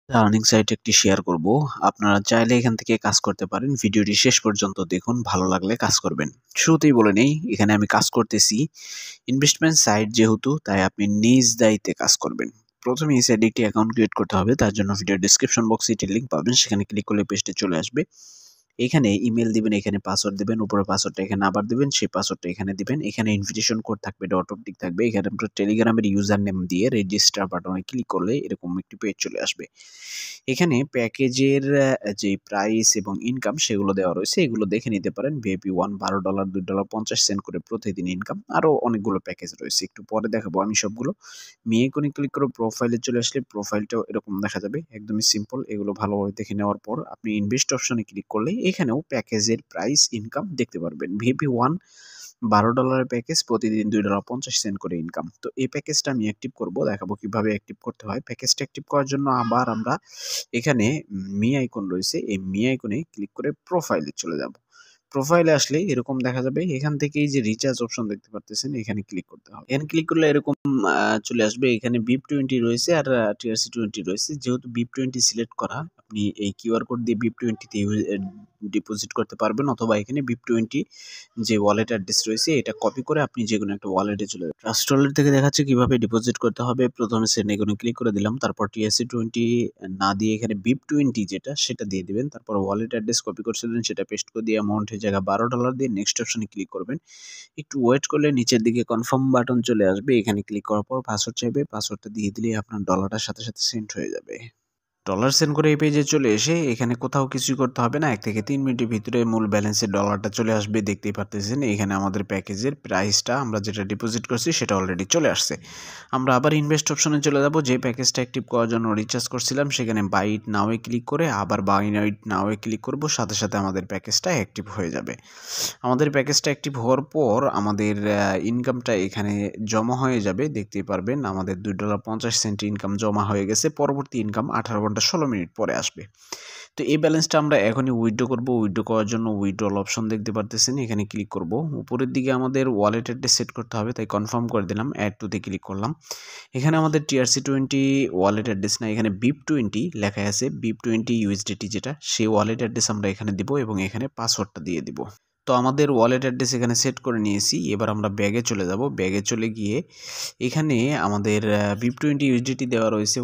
Earning site একটি share করব। আপনারা চাইলে এখান থেকে কাজ করতে পারেন। ভিডিওটি শেষ পর্যন্ত দেখুন, ভালো লাগলে কাজ করবেন। শুরুতেই বলে নেই, এখানে আমি কাজ করতেছি ইনভেস্টমেন্ট সাইট যেহেতু, তাই আপনি নিজ দায়িত্বে কাজ করবেন। প্রথমে এই সাইটে একটি অ্যাকাউন্ট ক্রিয়েট করতে হবে। তার জন্য ভিডিও ডেসক্রিপশন বক্সে এটির লিঙ্ক পাবেন, সেখানে ক্লিক করলে পেজটি চলে আসবে। এখানে ইমেল দিবেন, এখানে পাসওয়ার্ড দিবেন, উপরে পাসওয়ার্ডটা এখানে আবার দিবেন, সেই পাসওয়ার্ডটা এখানে দিবেন। এখানে ইনভিটেশন কোড থাকবে, ডট অপটিক থাকবে। এখানে আপনার টেলিগ্রামের ইউজার নেম দিয়ে রেজিস্টার বাটনে ক্লিক করলে এরকম একটি পেজ চলে আসবে। এখানে প্যাকেজের যে প্রাইস এবং ইনকাম সেগুলো দেওয়া রয়েছে, এগুলো দেখে নিতে পারেন। ভিআইপি 1 $12, $2.50 করে প্রতিদিন ইনকাম। আরও অনেকগুলো প্যাকেজ রয়েছে, একটু পরে দেখাবো আমি সবগুলো। মি আইকনে ক্লিক করে প্রোফাইলে চলে আসলে প্রোফাইলটাও এরকম দেখা যাবে, একদমই সিম্পল। এগুলো ভালোভাবে দেখে নেওয়ার পর আপনি ইনভেস্ট অপশনে ক্লিক করলে এখানেও প্যাকেজের প্রাইস ইনকাম দেখতে পারবেন। ভিপি 1 $12 প্যাকেজ, প্রতিদিন $2.50 করে ইনকাম। তো এই প্যাকেজটা আমি অ্যাক্টিভ করব, দেখাবো কিভাবে অ্যাক্টিভ করতে হয়। প্যাকেজটা অ্যাক্টিভ করার জন্য আবার আমরা এখানে মি আইকন রয়েছে, এই মি আইকনে ক্লিক করে প্রোফাইলে চলে যাব। প্রোফাইলে আসলে এরকম দেখা যাবে। এখান থেকে এই যে রিচার্জ অপশন দেখতে পারতেছেন, এখানে ক্লিক করতে হবে। এখানে ক্লিক করলে এরকম চলে আসবে। এখানে BIP20 রয়েছে আর TRC20 রয়েছে। যেহেতু BIP20 সিলেক্ট করা, আপনি এই কিউআর কোড দিয়ে BIP20 তে ডিপোজিট করতে পারবেন, অথবা এখানে BIP20 যে ওয়ালেট অ্যাড্রেস রয়েছে এটা কপি করে আপনি যেকোনো একটা ওয়ালেটে চলে যাবেন। ট্রাস্ট ওয়ালেট থেকে দেখাচ্ছে কিভাবে ডিপোজিট করতে হবে। প্রথমে সেন্ড আইকনে ক্লিক করে দিলাম, তারপর TRC20 না দিয়ে এখানে BIP20 যেটা সেটা দিয়ে দিবেন। তারপর ওয়ালেট অ্যাড্রেস কপি করছিলেন সেটা পেস্ট করে দিয়ে অ্যামাউন্টের জায়গায় $12 দিয়ে নেক্সট অপশনে ক্লিক করবেন। একটু ওয়েট করলে নিচের দিকে কনফার্ম বাটন চলে আসবে। এখানে ক্লিক করার পর পাসওয়ার্ড চাইবে, পাসওয়ার্ডটা দিয়ে দিলেই আপনার ডলারটার সাথে সাথে সেন্ড হয়ে যাবে। ডলার সেন্ড করে এই পেজে চলে এসে এখানে কোথাও কিছুই করতে হবে না, 1 থেকে 3 মিনিটের ভিতরে মূল ব্যালেন্সের ডলারটা চলে আসবে। দেখতেই পারতেছেন এখানে আমাদের প্যাকেজের প্রাইসটা আমরা যেটা ডিপোজিট করছি সেটা অলরেডি চলে আসছে। আমরা আবার ইনভেস্ট অপশনে চলে যাব। যে প্যাকেজটা অ্যাক্টিভ করার জন্য রিচার্জ করছিলাম সেখানে by it now A click করে আবার by it now A click করব, সাথে সাথে আমাদের প্যাকেজটা অ্যাক্টিভ হয়ে যাবে। আমাদের প্যাকেজটা অ্যাক্টিভ হওয়ার পর আমাদের ইনকামটা এখানে জমা হয়ে যাবে। দেখতেই পারবেন আমাদের $2.50 ইনকাম জমা হয়ে গেছে। পরবর্তী ইনকাম 18 ঘন্টা 16 মিনিট পরে আসবে। তো এই ব্যালেন্সটা আমরা এখনই উইথড্র করব। উইথড্র করার জন্য উইথড্রল অপশন দেখতে পারতেছেন, এখানে ক্লিক করব। উপরের দিকে আমাদের ওয়ালেট অ্যাড্রেস সেট করতে হবে, তাই কনফার্ম করে দিলাম, অ্যাড টু তে ক্লিক করলাম। এখানে আমাদের TRC20 ওয়ালেট অ্যাড্রেস না, এখানে BIP20 লেখা আছে। BIP20 USDT যেটা, সেই ওয়ালেট অ্যাড্রেস আমরা এখানে দিব এবং এখানে পাসওয়ার্ডটা দিয়ে দিব। তো আমাদের ওয়ালেট অ্যাড্রেস এখানে সেট করে নিয়েছি। এবার আমরা ব্যাগে চলে যাব। ব্যাগে চলে গিয়ে এখানে আমাদের BIP20 USDT দেওয়া রয়েছে,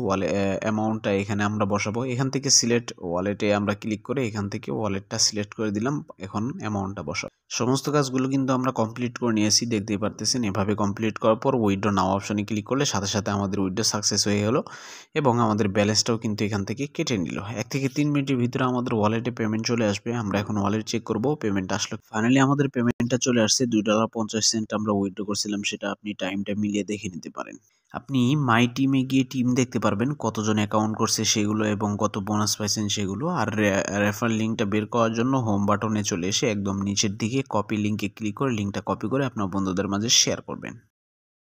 অ্যামাউন্টটা এখানে আমরা বসাবো। এখান থেকে সিলেক্ট ওয়ালেটে আমরা ক্লিক করে এখান থেকে ওয়ালেটটা সিলেক্ট করে দিলাম। এখন অ্যামাউন্টটা বসাবো। সমস্ত কাজগুলো কিন্তু আমরা কমপ্লিট করে নিয়েছি, দেখতেই পারতেছেন। এভাবে কমপ্লিট করার পর উইথড্র নাও অপশনে ক্লিক করলে সাথে সাথে আমাদের উইথড্র সাকসেস হয়ে গেল এবং আমাদের ব্যালেন্সটাও কিন্তু এখান থেকে কেটে নিল। 1 থেকে 3 মিনিটের ভিতরে আমাদের ওয়ালেটে পেমেন্ট চলে আসবে। আমরা এখন ওয়ালেট চেক করব, পেমেন্ট আসলো। ফাইনালি আমাদের পেমেন্টটা চলে আসছে। $2.50 আমরা উইথড্র করছিলাম, সেটা আপনি টাইমটা মিলিয়ে দেখে নিতে পারেন। আপনি মাই টিমে গিয়ে টিম দেখতে পারবেন, কতজন অ্যাকাউন্ট করছে সেগুলো এবং কত বোনাস পাইছেন সেগুলো। আর রেফার লিঙ্কটা বের করার জন্য হোম বাটনে চলে এসে একদম নিচের দিকে কপি লিঙ্কে ক্লিক করে লিঙ্কটা কপি করে আপনার বন্ধুদের মাঝে শেয়ার করবেন।